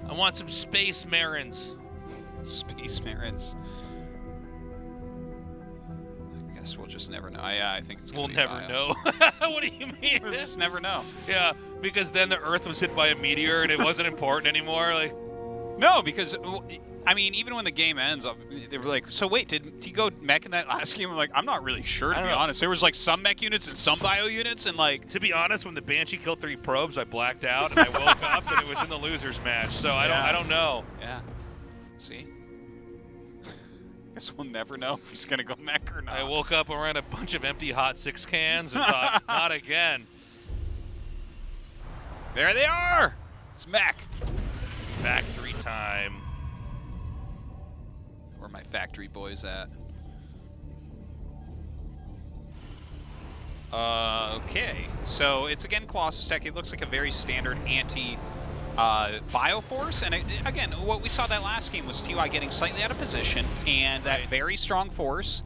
I want some space marins. Space Marines. I guess we'll just never know. Yeah, I think it's gonna We'll be never bio. know. What do you mean? We'll just never know. Yeah, because then the Earth was hit by a meteor and it wasn't important anymore. Like, No, because I mean, even when the game ends, they were like, "So wait, did he go mech in that last game?" I'm like, "I'm not really sure, to I be don't know. honest." There was like some mech units and some bio units, and like, to be honest, when the Banshee killed 3 probes, I blacked out and I woke up and it was in the losers match. So I don't know. yeah. See, guess we'll never know if he's gonna go mech or not. I woke up around a bunch of empty Hot 6 cans and thought, not again. There they are. It's mech. Factory time. Where are my factory boys at? Okay, so it's again Colossus Tech. It looks like a very standard anti-Bioforce. And again, what we saw that last game was TY getting slightly out of position and that very strong force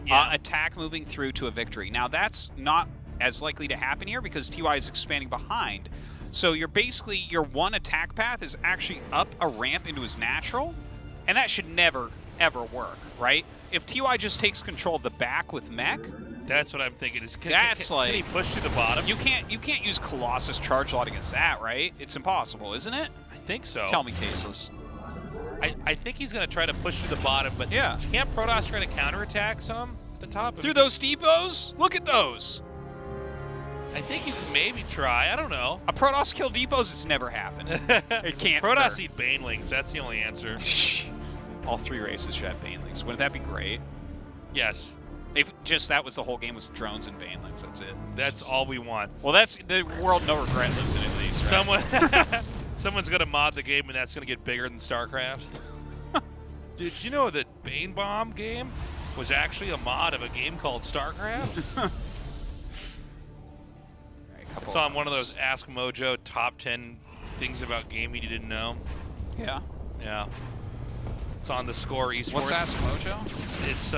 attack moving through to a victory. Now, that's not as likely to happen here because TY is expanding behind. So you're basically, your one attack path is actually up a ramp into his natural, and that should never, ever work, right? If TY just takes control of the back with mech, That's what I'm thinking. Is can like he push to the bottom? you can't use Colossus Charge Lot against that, right? It's impossible, isn't it? I think so. Tell me, Tasteless. I think he's going to try to push to the bottom, but Yeah. can't Protoss try to counterattack some at the top? Through those depots? Look at those. I think you could maybe try. I don't know. A Protoss kill depots, it's never happened. It can't. Protoss occur. eat Banelings. That's the only answer. All 3 races should have Banelings. Wouldn't that be great? Yes. If just that was the whole game was drones and Banelings, that's it. That's all we want. Well, that's the world no regret lives in at least, right? Someone's going to mod the game, and that's going to get bigger than StarCraft. Did you know that Bane Bomb game was actually a mod of a game called StarCraft? It's on one of those Ask Mojo top 10 things about gaming you didn't know. Yeah. Yeah. It's on the Score Esports. What's Ask Mojo? It's,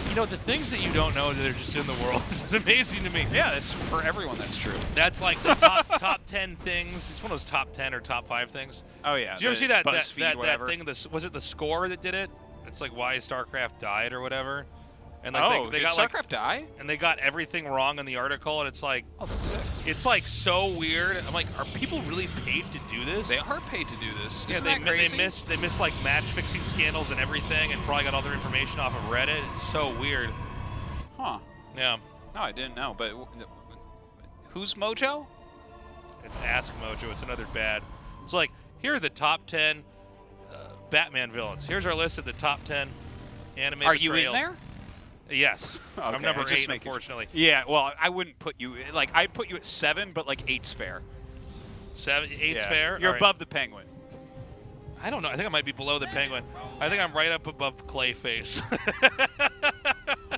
you know, the things that you don't know that are just in the world. It's amazing to me. Yeah, it's for everyone. That's true. That's like the top 10 things. It's one of those top 10 or top 5 things. Oh yeah. Did you ever see that BuzzFeed, whatever. thing? Was it the Score that did it? It's like why StarCraft died or whatever. And like Oh, they did got StarCraft die? and they got everything wrong in the article, and it's like Oh, that's sick. it's like so weird. I'm like, are people really paid to do this? They are paid to do this. Yeah, Isn't they that crazy? they missed like match fixing scandals and everything, and probably got all their information off of Reddit. It's so weird. Huh. Yeah, No, I didn't know. But who's Mojo? it's Ask Mojo. It's another bad. It's like here are the top 10 Batman villains. Here's our list of the top 10 anime Are you in betrayals. there? Yes. I'm Okay, number just 8, making- unfortunately. Yeah, well, I wouldn't put you, like, I'd put you at 7, but like 8's fair. 8's Yeah. fair? You're All right. above the Penguin. I don't know. I think I might be below the Penguin. I think I'm right up above Clayface.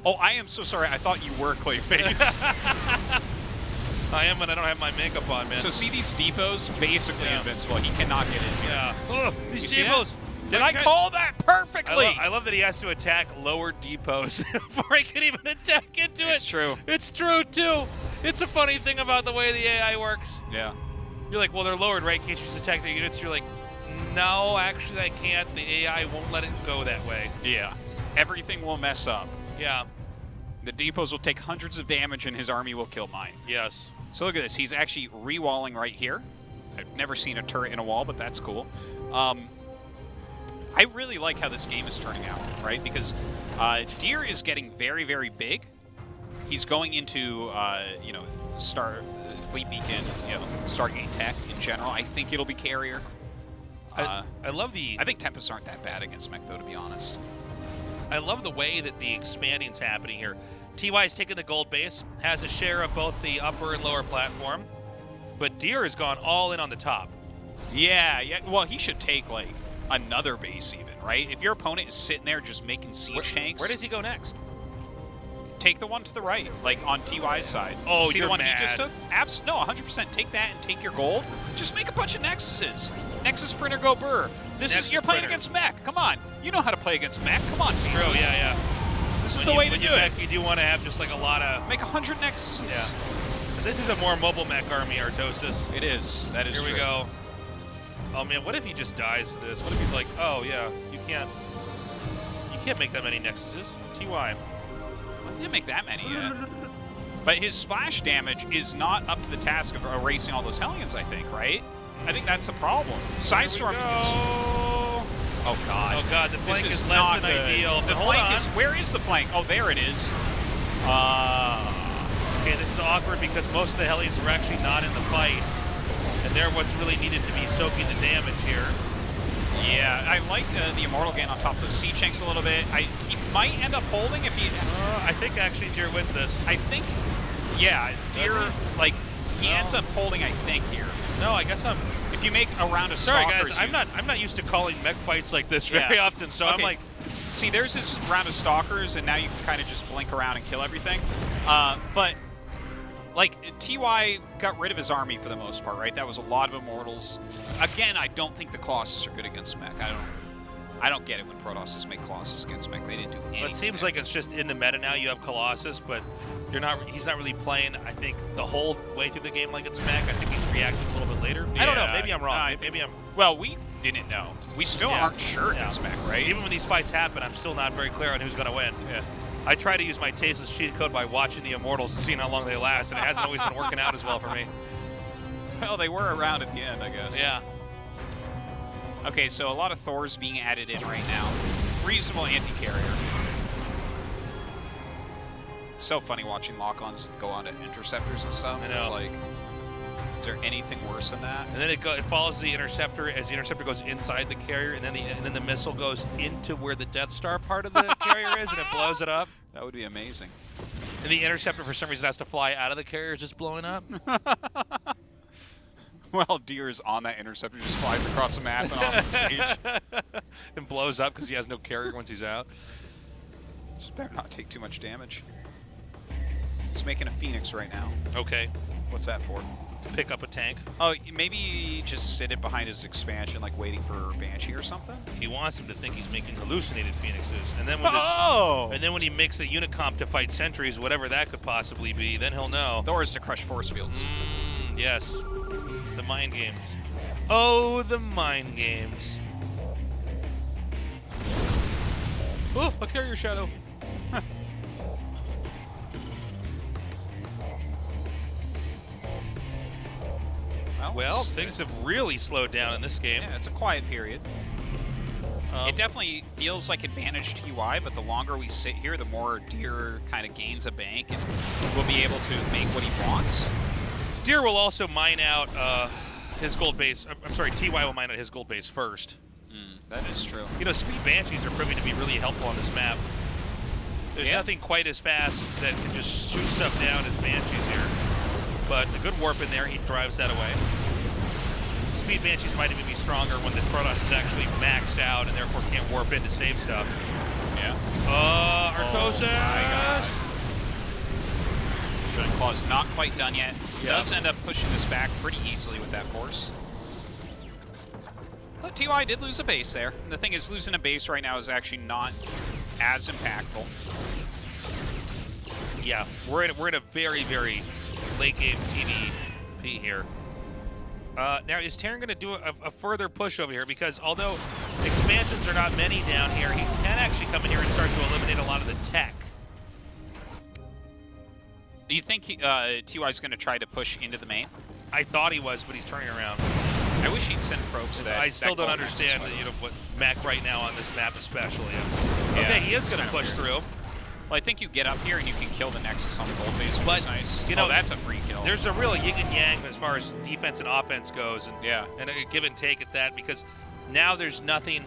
Oh, I am so sorry. I thought you were Clayface. I am, and I don't have my makeup on, man. So see these depots? Basically Yeah. invincible. He cannot get in here. yeah. Ugh, You these see that? depots. Did I call that perfectly? I love that he has to attack lower depots before he can even attack into it. It's true. It's true, too. It's a funny thing about the way the AI works. Yeah. You're like, well, they're lowered, right? Can't you just attack their units? You're like, no, actually, I can't. The AI won't let it go that way. Yeah. Everything will mess up. Yeah. The depots will take hundreds of damage and his army will kill mine. Yes. So look at this. He's actually re-walling right here. I've never seen a turret in a wall, but that's cool. I really like how this game is turning out, right? Because Deer is getting very, very big. He's going into, Fleet Beacon, Stargate Tech in general. I think it'll be carrier. I love the I think Tempests aren't that bad against mech, though, to be honest. I love the way that the expanding's happening here. TY's taking the gold base, has a share of both the upper and lower platform, but Deer has gone all in on the top. Yeah. Well, he should take, like, another base even, right? If your opponent is sitting there just making siege tanks... Where does he go next? Take the one to the right, like on TY's side. Oh, See you're the one mad. he just took? No, 100%. Take that and take your gold. Just make a bunch of Nexuses. Nexus Sprinter go burr. Nexus You're playing Sprinter. against mech. Come on. You know how to play against mech. Come on, Jesus. True, yeah. This is When the way to when do you it. mech, you do want to have just like a lot of... Make 100 Nexuses. Yeah. But this is a more mobile mech army, Artosis. It is. That is Here true. we go. Oh man, what if he just dies to this? What if he's like, oh yeah, you can't make that many Nexuses. TY. I didn't make that many yet. But his splash damage is not up to the task of erasing all those Hellions, I think, right? I think that's the problem. Sidestorm Here we is... go. Oh, God. Oh god, the This flank is is not less than good. ideal. The But hold flank on. is... Where is the flank? Oh, there it is. Okay, this is awkward because most of the Hellions are actually not in the fight. And they're what's really needed to be soaking the damage here. Yeah, I like the Immortal getting on top of those siege tanks a little bit. He might end up holding if he... I think actually Deer wins this. I think... Yeah, Deer, he? like, he No. ends up holding, I think, here. No, I guess I'm... If you make a round of Sorry Stalkers... guys, I'm not used to calling mech fights like this Yeah. very often, so I'm Okay. like... See, there's this round of Stalkers, and now you can kind of just blink around and kill everything. But, like, TY got rid of his army for the most part, right? That was a lot of Immortals. Again, I don't think the Colossus are good against mech. I don't get it when Protosses make Colossus against mech. They didn't do anything. Well, it seems like it's just in the meta now. You have Colossus, but he's not really playing, I think, the whole way through the game like it's mech. I think he's reacting a little bit later. I don't know. Yeah, Maybe I'm wrong. no, I think- Maybe I'm... Well, we didn't know. We still Yeah. aren't sure Yeah. against mech, right? Even when these fights happen, I'm still not very clear on who's going to win. Yeah. I try to use my tasteless cheat code by watching the Immortals and seeing how long they last, and it hasn't always been working out as well for me. Well, they were around at the end, I guess. Yeah. Okay, so a lot of Thors being added in right now. Reasonable anti-carrier. It's so funny watching lock-ons go on to interceptors and stuff. I know. It's like, is there anything worse than that? And then it follows the interceptor as the interceptor goes inside the carrier, and then the missile goes into where the Death Star part of the carrier is, and it blows it up. That would be amazing. And the interceptor, for some reason, has to fly out of the carrier, just blowing up. Well, Deer is on that interceptor, just flies across the map and on the stage. And blows up because he has no carrier once he's out. Just better not take too much damage. He's making a Phoenix right now. Okay, What's that for? to pick up a tank. Oh, maybe just sit it behind his expansion, like waiting for Banshee or something? He wants him to think he's making hallucinated phoenixes, and then when Oh! and then when he makes a unicomp to fight sentries, whatever that could possibly be, then he'll know. Thors to crush force fields. Yes, the mind games. Oh, the mind games. Oh, a carrier shadow. Well, it's- things have really slowed down in this game. Yeah, it's a quiet period. Um, It definitely feels like advantage TY, but the longer we sit here, the more Deer kind of gains a bank and will be able to make what he wants. Deer will also mine out his gold base. I'm sorry, TY will mine out his gold base first. That is true. You know, Speed Banshees are proving to be really helpful on this map. There's nothing quite as fast that can just shoot stuff down as Banshees here. But a good warp in there, he drives that away. Speed Banshees might even be stronger when the Protoss is actually maxed out and therefore can't warp in to save stuff. Yeah. Artosis! Shooting Claw's not quite done yet. Yeah. Does end up pushing this back pretty easily with that force. But TY did lose a base there. And the thing is, losing a base right now is actually not as impactful. Yeah, we're in a very, very late game TDP here. Now, is Terran going to do a further push over here? Because although expansions are not many down here, he can actually come in here and start to eliminate a lot of the tech. Do you think TY's going to try to push into the main? I thought he was, but he's turning around. I wish he'd send probes to that. I still don't gold understand, nexus, you know, what Mech right now on this map especially. Yeah, Okay, he is going to kinda push weird. through. Well, I think you get up here and you can kill the Nexus on the gold base, which But, is nice. you know, oh, that's a free kill. There's a real yin and yang as far as defense and offense goes, and, Yeah. and a give and take at that, because now there's nothing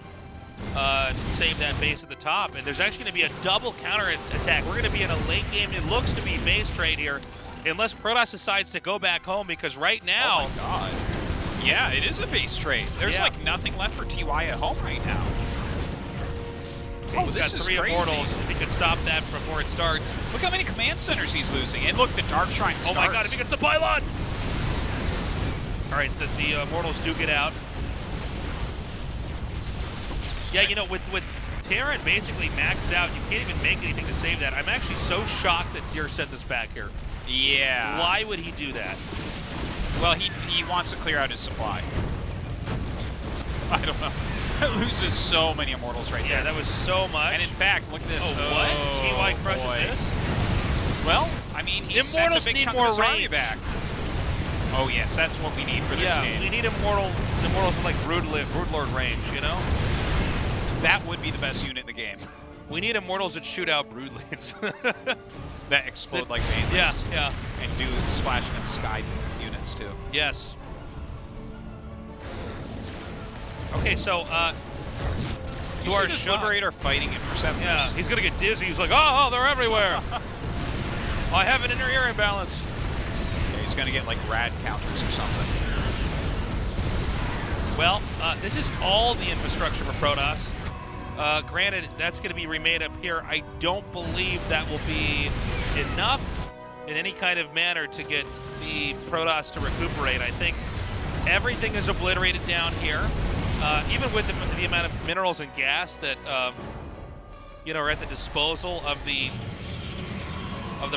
to save that base at the top, and there's actually going to be a double counter attack. We're going to be in a late game. It looks to be base trade here, unless Protoss decides to go back home, because right now, Oh my god. Yeah, it is a base trade. There's Yeah. like nothing left for TY at home right now. okay, Oh, he's this got is 3 crazy. Immortals. If he could stop that before it starts. Look how many command centers he's losing. And look, the Dark Shrine Oh starts. my god, if he gets the pylon! All right, the Immortals do get out. Yeah, you know, with Terran basically maxed out, you can't even make anything to save that. I'm actually so shocked that Deer sent this back here. Yeah. Why would he do that? Well, he wants to clear out his supply. I don't know. It loses so many Immortals right Yeah, there. that was so much. And in fact, look at this. oh, what? TY crushes boy. this? Well, I mean, he sent a Immortals big need chunk more of his army range. back. Oh yes, that's what we need for this Yeah, game. we need Immortals with like Brood Lord range, you know? That would be the best unit in the game. We need Immortals that shoot out Broodlings. That explode like mainlings. yeah, yeah, And do splash against sky units too. yes. Okay, so, You see this Liberator fighting Interceptors? yeah, he's gonna get dizzy. He's like, oh, they're everywhere. I have an inner ear imbalance. Yeah, he's gonna get like rad counters or something. Well, this is all the infrastructure for Protoss. Granted, that's going to be remade up here. I don't believe that will be enough in any kind of manner to get the Protoss to recuperate. I think everything is obliterated down here, even with the amount of minerals and gas that you know, are at the disposal of the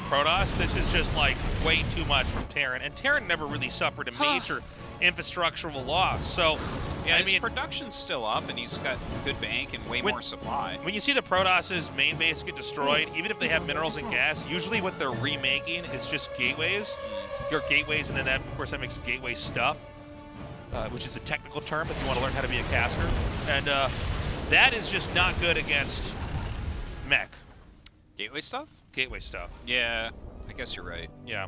Protoss. This is just like way too much from Terran, and Terran never really suffered a major infrastructural loss. So, Yeah, I his mean, production's still up, and he's got good bank and way more supply. when you see the Protoss's main base get destroyed, even if they have minerals and gas, usually what they're remaking is just gateways. Your gateways, and then that, of course, that makes gateway stuff, which is a technical term if you want to learn how to be a caster. And that is just not good against mech. Gateway stuff? Gateway stuff. Yeah, I guess you're right. Yeah.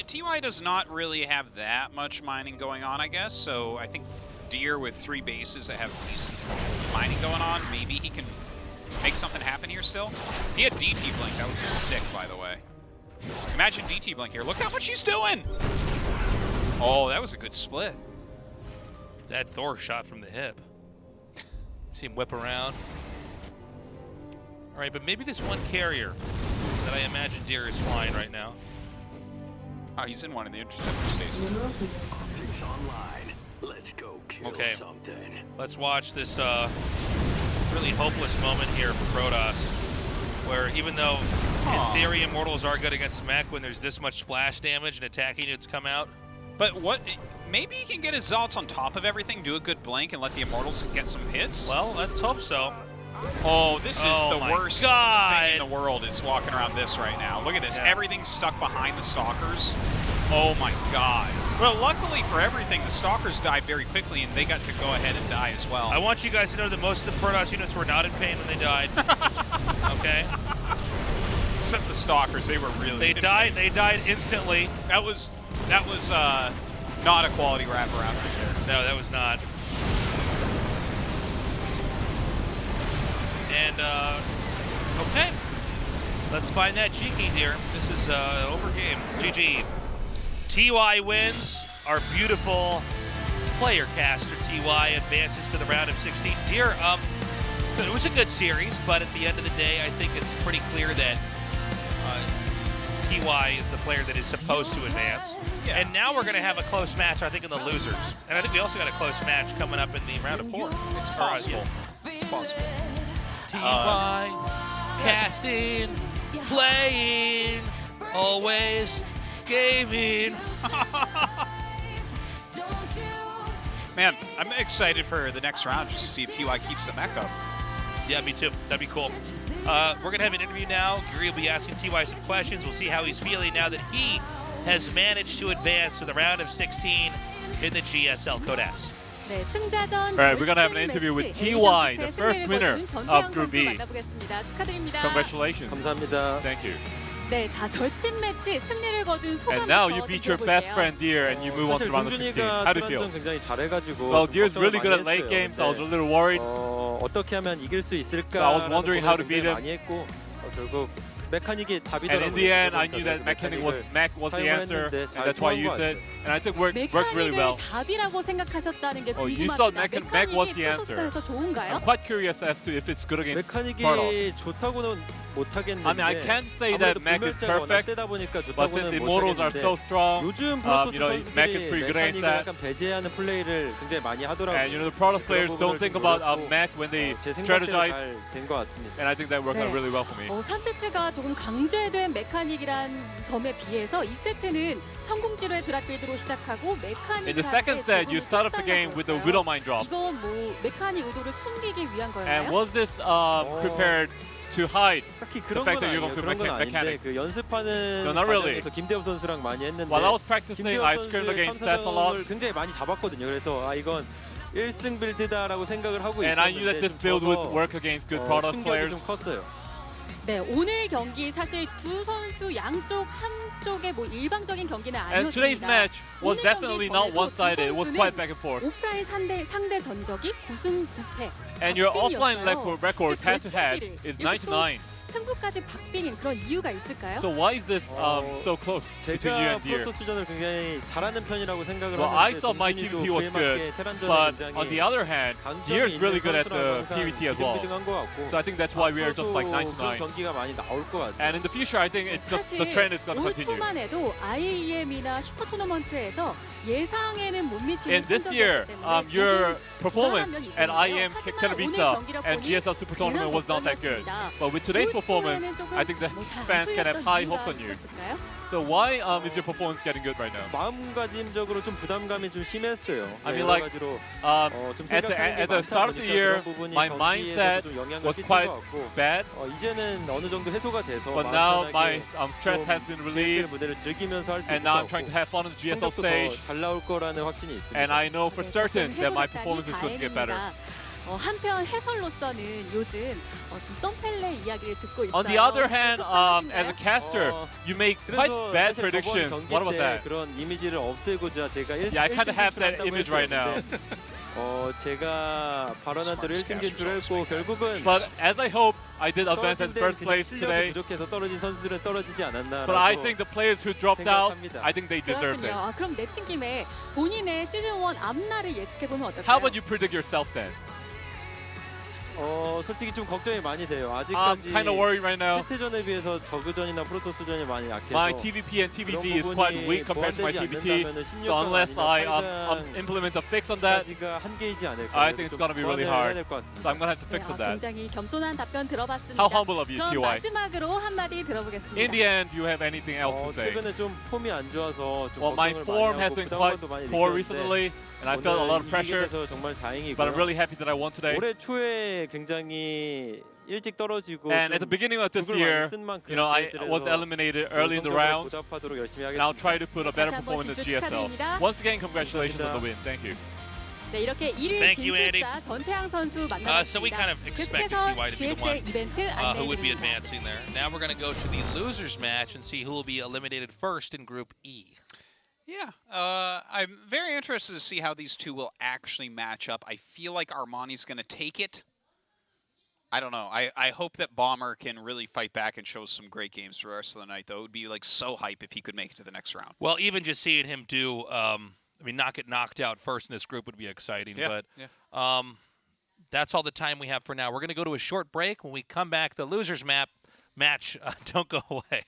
TY does not really have that much mining going on, I guess, so I think Deer with 3 bases that have decent mining going on, maybe he can make something happen here still. He had DT Blink, that was just sick, by the way. Imagine DT Blink here, look how much he's doing! Oh, that was a good split. That Thor shot from the hip. See him whip around. All right, but maybe this one carrier that I imagine Deer is flying right now. Oh, he's in one of the interceptor stasis. Optics online. Let's go kill Okay. something. Let's watch this really hopeless moment here for Protoss, where even though in theory Immortals are good against mech, when there's this much splash damage and attacking units come out. But what? Maybe he can get his Zealots on top of everything, do a good blink, and let the Immortals get some hits? Well, let's hope so. Oh, this is Oh the my worst God. thing in the world is walking around this right now. Look at this. Yeah. Everything's stuck behind the Stalkers. Oh my god. Well, luckily for everything, the Stalkers died very quickly, and they got to go ahead and die as well. I want you guys to know that most of the Protoss units were not in pain when they died. Okay? Except the Stalkers, they were really... They died. They died instantly. That was not a quality wraparound right there. No, that was not. And, okay. Let's find that G key here. This is over game. GG. TY wins. Our beautiful player caster TY advances to the round of 16. Dear, it was a good series, but at the end of the day, I think it's pretty clear that TY is the player that is supposed to advance. Yeah. And now we're going to have a close match, I think, in the losers. And I think we also got a close match coming up in the round of 4. It's possible. It's possible. TY, casting, playing, always gaming. Man, I'm excited for the next round just to see if TY keeps the mech up. Yeah, me too. That'd be cool. We're going to have an interview now. Gary will be asking TY some questions. We'll see how he's feeling now that he has managed to advance to the round of 16 in the GSL Code S. All right, we're going to have an interview with TY, the first winner of Group B. Congratulations. 감사합니다. Thank you. 네, 자 절친 매치 승리를 거둔 And now 소감부터 you beat your best 들어볼게요. friend Deer and you move on to 사실 round of 16. How do you feel? 뚜란전 굉장히 잘해가지고 Well, 좀 Deer's 걱정을 really good 많이 at late 했어요. games, so I was a 근데, little worried. 어떻게 하면 이길 수 있을까? So I was wondering how to beat him. 많이 했고 결국 메카닉이 답이더라고요. And in the end, I knew that mech was the answer, and that's why I used it. And I think worked really 메카닉을 well. 답이라고 생각하셨다는 게 Oh, you saw 궁금합니다. mech was the answer. 프로토스에서 좋은가요? I'm quite curious as to if it's good against 메카닉이 Protoss. 좋다고는 못하겠는데 I mean, I can't say that mech is perfect, 세다 보니까 but since 좋다고는 Immortals are 못하겠는데 so strong, 요즘 you know, 프로토스 mech is pretty 선수들이 good against 메카닉을 that. 약간 배제하는 플레이를 굉장히 많이 하더라고요. And you know, the Protoss players don't think about mech when they 제 생각대로 strategize, 잘된 것 같습니다. and I think that worked out 네. really well for me. 3세트가 조금 강제된 메카닉이란 점에 비해서 2세트는 천공지로의 드랍빌드로 시작하고 In the second set, you start up the game with the Widowmine drops. 이건 뭐 메카닉 의도를 숨기기 위한 And 거였나요? was this prepared to hide? 딱히 그런 fact 건 that you're 아니에요. going 그런 건 through 아닌데 mechanic. 그 연습하는 No, not really. 과정에서 김대엽 선수랑 많이 했는데 While I was practicing, 김대엽 I scrimmed 선수의 against stats a lot. 탐사정을 굉장히 많이 잡았거든요. 그래서 이건 1승 빌드다라고 생각을 하고 And I knew that 있었는데 this build would work against good Protoss 충격이 players. 좀 컸어요. 네, 오늘 경기 사실 두 선수 양쪽 한쪽의 뭐 일방적인 경기는 And today's 아니었습니다. match was 오늘 definitely 경기 not 전에도 one-sided. It was 두 quite 선수는 back and forth. 오프라인 상대 전적이 9승 9패. And your offline 박빙이었어요. records 근데 head-to-head 결승기를 is 이렇게 또 9-9. 승부까지 박빙인 그런 이유가 있을까요? So why is this so close between you 제가 and Deer? 프로토스전을 굉장히 잘하는 편이라고 생각을 Well, I 하는데 saw my 동준이도 TVP was 그에 good, 맞게 테란전을 but 굉장히 on the other hand, Deer's really good at the PVT as well. 비등비등한 것 같고 So I think that's why we are just like 앞으로도 그런 9-9. 경기가 많이 나올 것 같아요. And in the future, I think it's just the 사실 trend is going to 올 continue. 초만 해도 IEM이나 슈퍼 토너먼트에서 예상에는 못 미치는 And this year, your performance at IEM Katowice and GSL Super Tournament was not that good. But with today's performance, I think the fans can have high hopes on you. So why is your performance getting good right now? 마음가짐적으로 좀 부담감이 좀 심했어요. I mean, 여러 like, 가지로 At 좀 the, 생각하는 게 at the 많다 start of the 보니까 year, 그런 부분이 my 경기에서 mindset 좀 영향을 was 끼친 quite 것 같고 bad. 이제는 어느 정도 해소가 돼서 But now 마음 my 편하게 stress 좀 has been relieved, 무대를 즐기면서 할 수 and 있을 now 것 I'm trying to 같고 have fun on the GSL 성적도 stage. 더 잘 나올 거라는 확신이 있습니다. And I know for certain that my performance is going to get better. 한편 해설로서는 요즘 좀 썸펠레 이야기를 듣고 있어요. On the other hand, 속상하신가요? as a caster, you make quite 그래서 bad 사실 저번 predictions. 경기 What about 때 that? 그런 이미지를 없애고자 제가 Yeah, I kind of have that image right now. 제가 발언한 대로 1등 진출을 했고 결국은 But as I hope, I did advance in 떨어진 first 데는 place 실력이 today. 부족해서 떨어진 선수들은 떨어지지 않았나라고 But I think the players who dropped out, 생각합니다. I think they deserved 그렇군요. it. 그럼 내친 김에 본인의 시즌 1 앞날을 예측해보면 어떨까요? How about you predict yourself then? 솔직히 좀 걱정이 많이 돼요. I'm 아직까지 kind of worried right now. 세트전에 비해서 저그전이나 프로토스전이 많이 약해서 My TVP and TVZ is 그런 quite 부분이 weak compared to my 보완되지 TVT. 않는다면은 So 16강 unless I 아니면 implement a fix on that, 까지가 한계이지 않을까. I think it's gonna be really hard. 해야 될 것 같습니다. so I'm gonna have to fix on that. 굉장히 겸손한 답변 들어봤습니다. How humble of you, 그럼 TY. 마지막으로 한마디 들어보겠습니다. In the end, do you have anything else to say? 최근에 좀 폼이 안 좋아서 좀 Well, my 걱정을 form 많이 has 하고 been quite 부담감도 많이 poor 느꼈는데 recently, and I felt a lot of 오늘 pressure. 이기게 돼서 정말 다행이고요. But I'm really happy that I won today. 올해 초에 굉장히 일찍 떨어지고 And at the beginning of this year, you know, I was eliminated early in the round, 보답하도록 열심히 and I'll 하겠습니다. try to put a better 다시 한번 performance in 진출 GSL. 축하드립니다. Once again, congratulations on the win. Thank you. 네, 이렇게 1위 Thank you, Andy. 진출자 전태양 선수 So we kind 만나봤습니다. of expected 계속해서 TY to be the GSL one 이벤트 who would be 안내해드립니다. advancing there. Now we're going to go to the losers match and see who will be eliminated first in Group E. Yeah, I'm very interested to see how these two will actually match up. I feel like Armani's going to take it. I don't know. I hope that Bomber can really fight back and show some great games for the rest of the night, though. It would be like so hype if he could make it to the next round. Well, even just seeing him do, not get knocked out first in this group would be exciting. Yeah, But that's all the time we have for now. We're going to go to a short break. When we come back, the losers match. Don't go away.